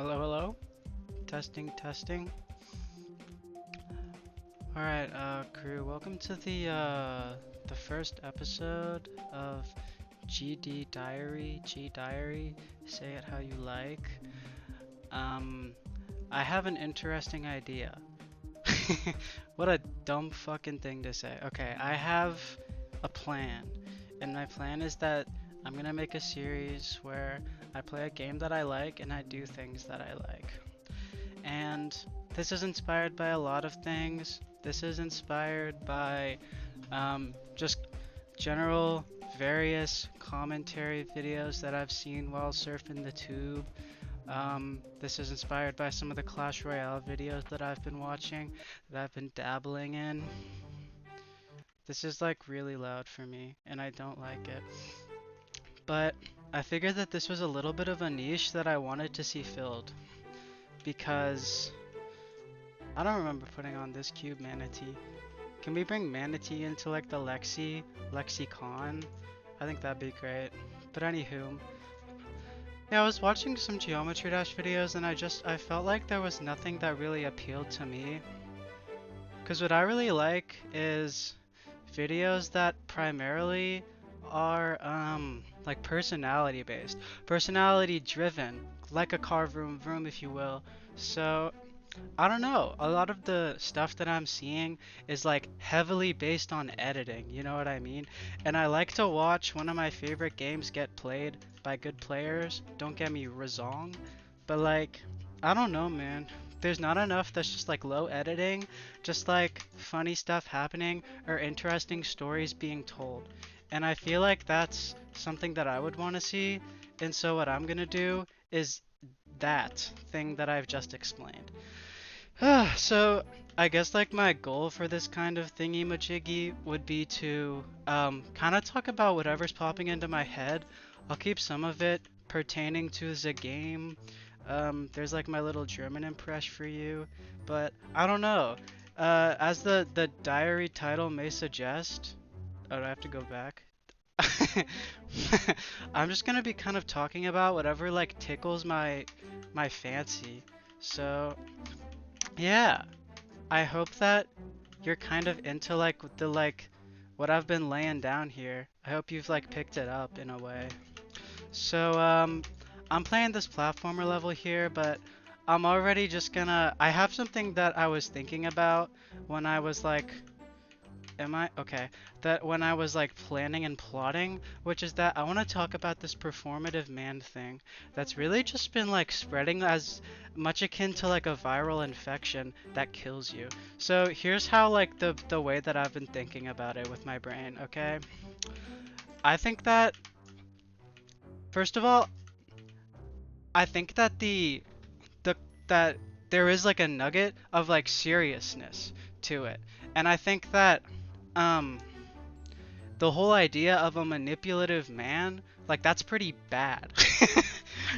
Hello, hello. Testing, testing. All right, crew. Welcome to the first episode of gdiary. Say it how you like. Um, I have an interesting idea. What a dumb fucking thing to say. Okay, I have a plan, and my plan is that I'm gonna make a series where I play a game that I like and I do things that I like. And this is inspired by a lot of things. This is inspired by just general various commentary videos that I've seen while surfing the tube. This is inspired by some of the Clash Royale videos that I've been watching, that I've been dabbling in. This is like really loud for me, and I don't like it. But I figured that this was a little bit of a niche that I wanted to see filled because I don't remember putting on this cube manatee. Can we bring manatee into like the lexicon? I think that'd be great. But anywho, yeah, I was watching some Geometry Dash videos and I felt like there was nothing that really appealed to me. Cause what I really like is videos that primarily are like personality based, personality driven, like a car vroom vroom if you will. So I don't know. A lot of the stuff that I'm seeing is like heavily based on editing, you know what I mean? And I like to watch one of my favorite games get played by good players. Don't get me wrong, but like, I don't know, man. There's not enough that's just like low editing, just like funny stuff happening or interesting stories being told. And I feel like that's something that I would want to see. And so what I'm gonna do is that thing that I've just explained. So I guess like my goal for this kind of thingy majiggy would be to kind of talk about whatever's popping into my head. I'll keep some of it pertaining to the game. There's like my little German impression for you, but I don't know. As the diary title may suggest, oh, do I have to go back? I'm just gonna be kind of talking about whatever like tickles my fancy. So yeah, I hope that you're kind of into like the like what I've been laying down here. I hope you've like picked it up in a way. So I'm playing this platformer level here, but I'm already just gonna I have something that I was thinking about when I was like am I? Okay. That when I was like planning and plotting, which is that I want to talk about this performative man thing that's really just been like spreading as much akin to like a viral infection that kills you. So here's how like the way that I've been thinking about it with my brain, okay? I think that first of all, I think that the that there is like a nugget of like seriousness to it. And I think that um the whole idea of a manipulative man, like that's pretty bad.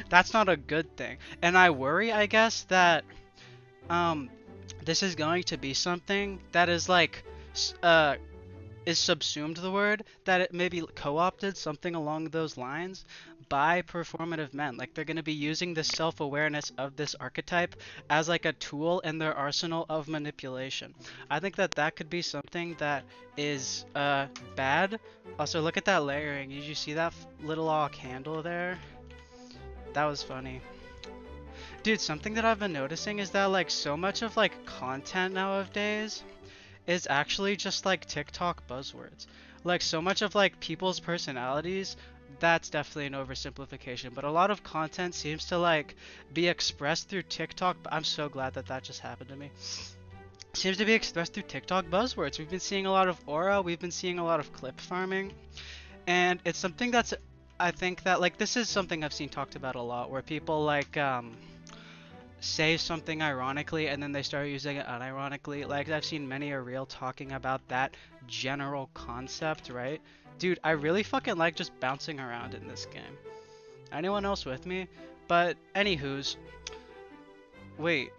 That's not a good thing. And I worry, I guess, that um this is going to be something that is like is subsumed the word that it maybe co-opted something along those lines by performative men. Like they're going to be using the self-awareness of this archetype as like a tool in their arsenal of manipulation. I think that that could be something that is bad. Also, look at that layering. Did you see that little candle there? That was funny. Dude, something that I've been noticing is that like so much of like content nowadays is actually just like TikTok buzzwords. Like so much of like people's personalities, that's definitely an oversimplification, but a lot of content seems to like be expressed through TikTok. But I'm so glad that that just happened to me. Seems to be expressed through TikTok buzzwords. We've been seeing a lot of aura, we've been seeing a lot of clip farming, and it's something that's I think that like this is something I've seen talked about a lot where people like say something ironically and then they start using it unironically. Like I've seen many a reel talking about that general concept, right? Dude, I really fucking like just bouncing around in this game. Anyone else with me? But anywho's, wait,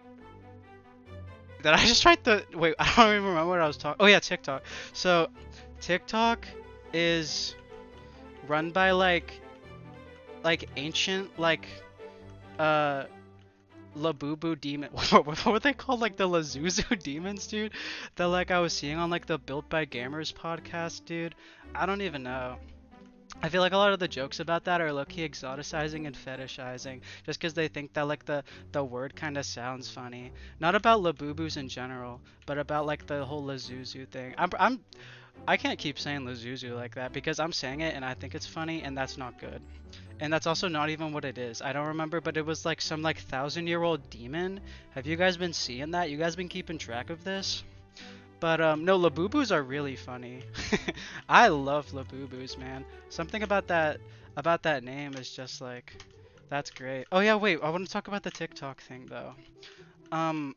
did I just write the wait? I don't even remember what I was talking. Oh yeah, TikTok. So TikTok is run by like ancient uh Labubu demon. What were they called? Like the Lazuzu demons, dude? That like I was seeing on like the Built by Gamers podcast, dude. I don't even know. I feel like a lot of the jokes about that are low-key exoticizing and fetishizing, just because they think that like the word kind of sounds funny. Not about Labubus in general, but about like the whole Lazuzu thing. I can't keep saying Lazuzu like that because I'm saying it and I think it's funny and that's not good. And that's also not even what it is. I don't remember, but it was like some like 1,000-year-old demon. Have you guys been seeing that? You guys been keeping track of this? But no, Labubus are really funny. I love Labubus, man. Something about that name is just like that's great. Oh yeah, wait, I want to talk about the TikTok thing though. Um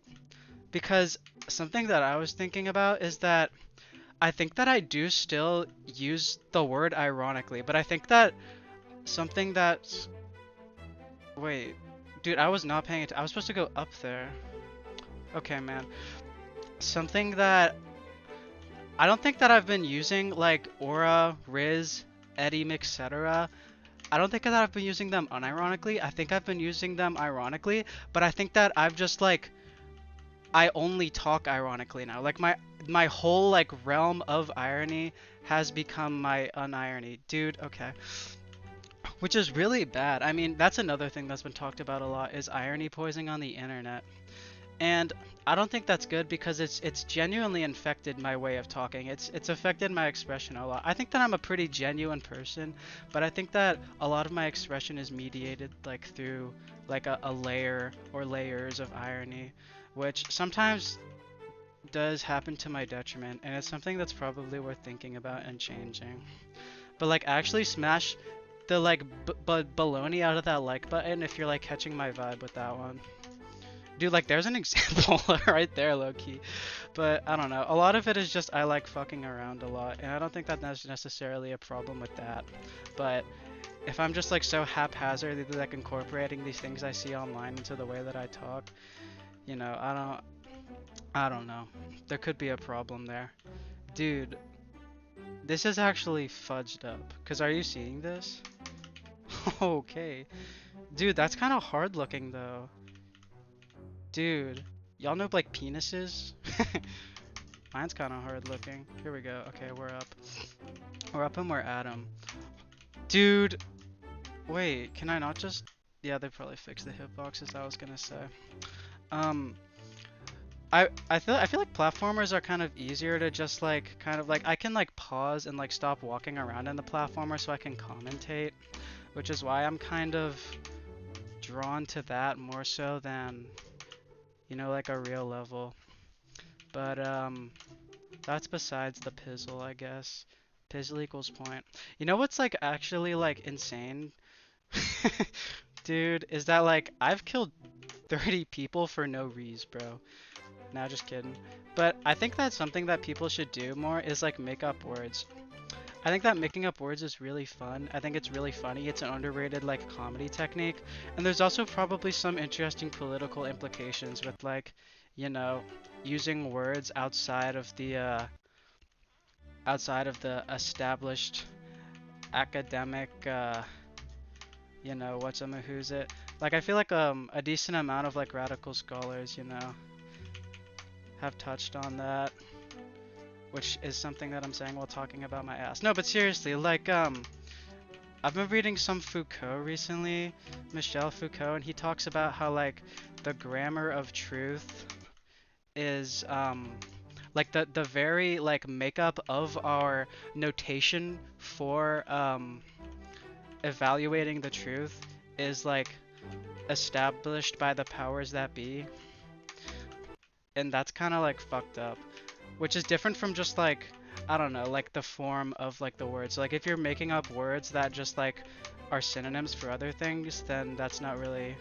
because something that I was thinking about is that I think that I do still use the word ironically, but I think that something that's wait, dude, I was not paying attention. I was supposed to go up there. Okay, man. Something that I don't think that I've been using like Aura, Riz, Eddie, etc. I don't think that I've been using them unironically. I think I've been using them ironically, but I think that I've just like I only talk ironically now. Like my whole like realm of irony has become my unirony. Dude, okay. Which is really bad. I mean, that's another thing that's been talked about a lot is irony poisoning on the internet. And I don't think that's good because it's genuinely infected my way of talking. It's affected my expression a lot. I think that I'm a pretty genuine person, but I think that a lot of my expression is mediated like through like a layer or layers of irony, which sometimes does happen to my detriment, and it's something that's probably worth thinking about and changing. But like actually smash the like baloney out of that like button if you're like catching my vibe with that one. Dude, like, there's an example right there, low-key. But, I don't know. A lot of it is just I like fucking around a lot, and I don't think that that's necessarily a problem with that. But if I'm just, like, so haphazardly, like, incorporating these things I see online into the way that I talk, you know, I don't know. There could be a problem there. Dude, this is actually fudged up. Because are you seeing this? Okay. Dude, that's kind of hard looking, though. Dude, y'all know like penises? Mine's kind of hard looking. Here we go. Okay, we're up. We're up and we're at 'em. Dude, wait, can I not just? Yeah, they probably fixed the hitboxes. I was gonna say. Um, I feel like platformers are kind of easier to just like kind of like I can like pause and like stop walking around in the platformer so I can commentate, which is why I'm kind of drawn to that more so than you know, like a real level. But, that's besides the pizzle, I guess. Pizzle equals point. You know what's, like, actually, like, insane? Dude, is that, like, I've killed 30 people for no reason, bro. Nah, just kidding. But I think that's something that people should do more is, like, make up words. I think that making up words is really fun. I think it's really funny. It's an underrated like comedy technique. And there's also probably some interesting political implications with like, you know, using words outside of the established academic you know, who's it? Like I feel like a decent amount of like radical scholars, you know, have touched on that, which is something that I'm saying while talking about my ass. No, but seriously, like I've been reading some Foucault recently, Michel Foucault, and he talks about how like the grammar of truth is like the very like makeup of our notation for evaluating the truth is like established by the powers that be, and that's kind of like fucked up, which is different from just like I don't know, like the form of like the words. Like if you're making up words that just like are synonyms for other things, then that's not really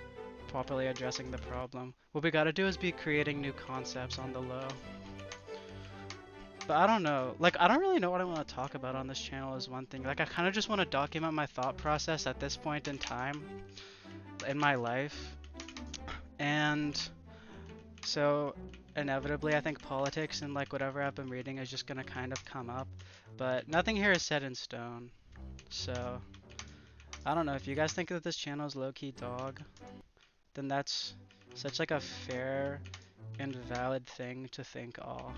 properly addressing the problem. What we gotta do is be creating new concepts on the low. But I don't know, like I don't really know what I want to talk about on this channel is one thing. Like I kind of just want to document my thought process at this point in time in my life. And so inevitably I think politics and like whatever I've been reading is just gonna kind of come up. But nothing here is set in stone. So I don't know, if you guys think that this channel is low-key dog, then that's Such like a fair and valid thing to think aw.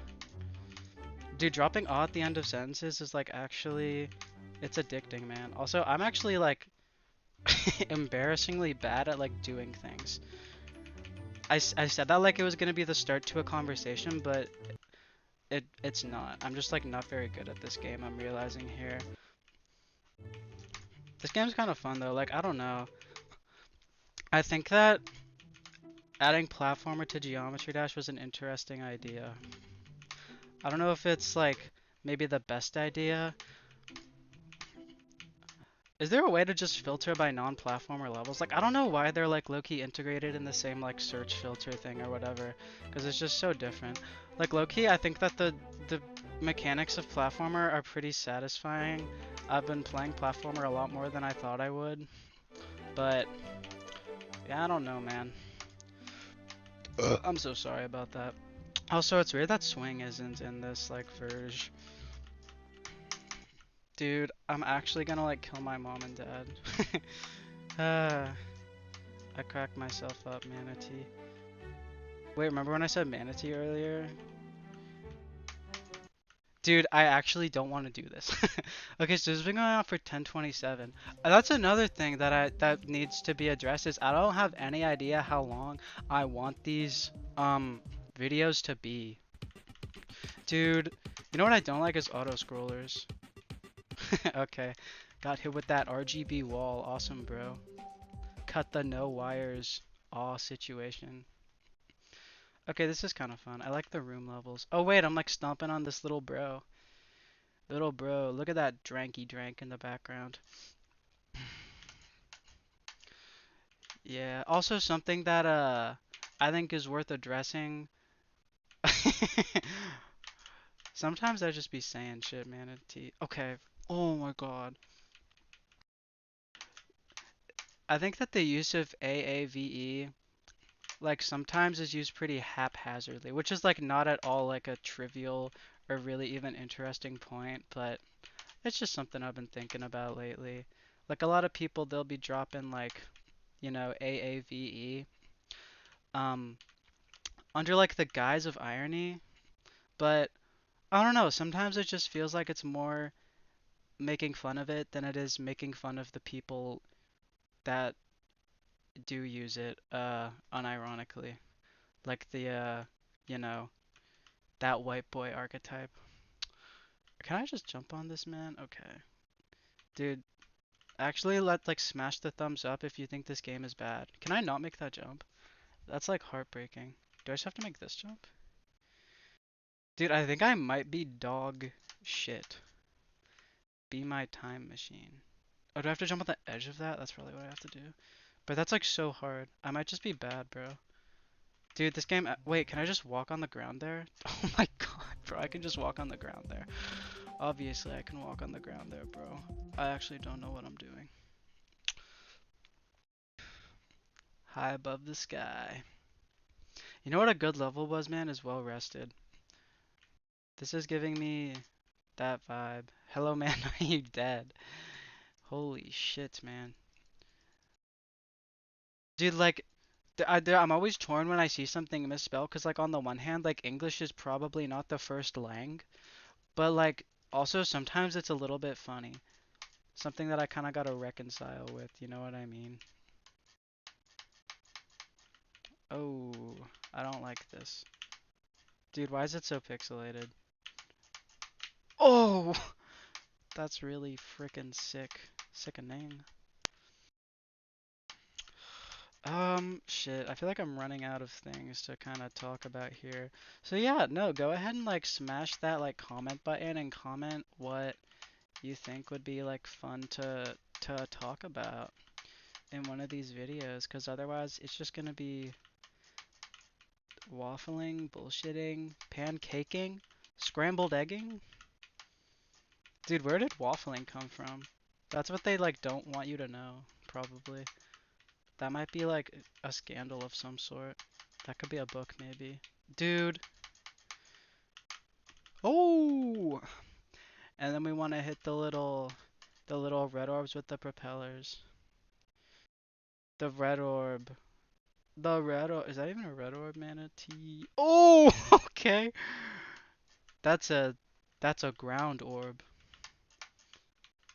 Dude, dropping aw at the end of sentences is like actually, it's addicting, man. Also, I'm actually like embarrassingly bad at like doing things. I said that like it was gonna be the start to a conversation, but it's not. I'm just like not very good at this game, I'm realizing here. This game's kind of fun though, like I don't know. I think that adding platformer to Geometry Dash was an interesting idea. I don't know if it's like maybe the best idea. Is there a way to just filter by non-platformer levels? Like I don't know why they're like low-key integrated in the same like search filter thing or whatever, because it's just so different. Like low-key, I think that the mechanics of platformer are pretty satisfying. I've been playing platformer a lot more than I thought I would, but yeah, I don't know, man. I'm so sorry about that. Also, it's weird that swing isn't in this like version. Dude, I'm actually gonna like kill my mom and dad. I cracked myself up, manatee. Wait, remember when I said manatee earlier? Dude, I actually don't want to do this. Okay, so this has been going on for 10:27. That's another thing that needs to be addressed is I don't have any idea how long I want these videos to be. Dude, you know what I don't like is auto scrollers. Okay, got hit with that RGB wall. Awesome, bro. Cut the no wires aw situation. Okay, this is kind of fun. I like the room levels. Oh wait, I'm like stomping on this little bro. Little bro, look at that dranky drank in the background. Yeah, also something that I think is worth addressing. Sometimes I just be saying shit, manatee. Okay. Oh my god. I think that the use of AAVE like sometimes is used pretty haphazardly, which is like not at all like a trivial or really even interesting point, but it's just something I've been thinking about lately. Like a lot of people, they'll be dropping like, you know, AAVE, um, under like the guise of irony, but I don't know, sometimes it just feels like it's more making fun of it than it is making fun of the people that do use it, unironically. Like the, you know, that white boy archetype. Can I just jump on this man? Okay. Dude, actually like smash the thumbs up if you think this game is bad. Can I not make that jump? That's like heartbreaking. Do I just have to make this jump? Dude, I think I might be dog shit. Be my time machine. Oh, do I have to jump on the edge of that? That's probably what I have to do. But that's like so hard. I might just be bad, bro. Dude, this game. Wait, can I just walk on the ground there? Oh my god, bro. I can just walk on the ground there. Obviously, I can walk on the ground there, bro. I actually don't know what I'm doing. High above the sky. You know what a good level was, man? Is well rested. This is giving me that vibe. Hello, man. Are you dead? Holy shit, man. Dude, like, I'm always torn when I see something misspelled, because, like, on the one hand, like, English is probably not the first lang, but, like, also sometimes it's a little bit funny. Something that I kind of gotta reconcile with, you know what I mean? Oh, I don't like this. Dude, why is it so pixelated? Oh! That's really freaking sick. Sickening. Shit. I feel like I'm running out of things to kind of talk about here. So yeah, no, go ahead and like smash that like comment button and comment what you think would be like fun to talk about in one of these videos, because otherwise it's just gonna be waffling, bullshitting, pancaking, scrambled egging. Dude, where did waffling come from? That's what they like don't want you to know, probably. That might be like a scandal of some sort. That could be a book, maybe. Dude. Oh! And then we want to hit the little red orbs with the propellers. The red orb. The red orb, is that even a red orb manatee? Oh, okay. That's a that's a ground orb.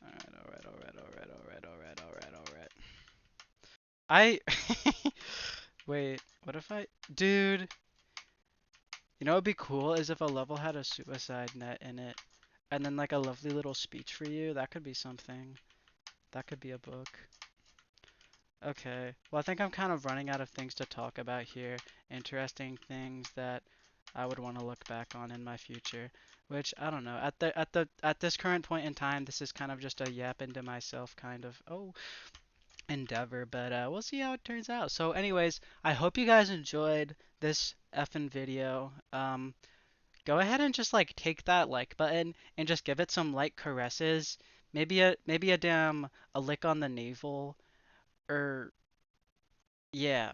Alright, alright, alright, alright, alright, alright, alright, alright. I wait, what if I dude, you know what'd be cool is if a level had a suicide net in it and then like a lovely little speech for you. That could be something. That could be a book. Okay. Well, I think I'm kind of running out of things to talk about here. Interesting things that I would want to look back on in my future. Which I don't know. At this current point in time, this is kind of just a yap into myself kind of endeavor. But we'll see how it turns out. So, anyways, I hope you guys enjoyed this effing video. Go ahead and just like take that like button and just give it some light caresses. Maybe a damn a lick on the navel or yeah.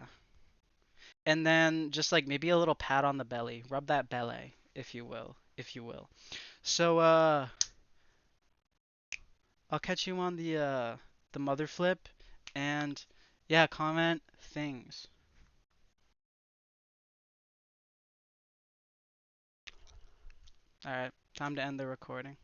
And then just like maybe a little pat on the belly. Rub that belly, if you will, if you will. So I'll catch you on the mother flip and yeah, comment things. All right, time to end the recording.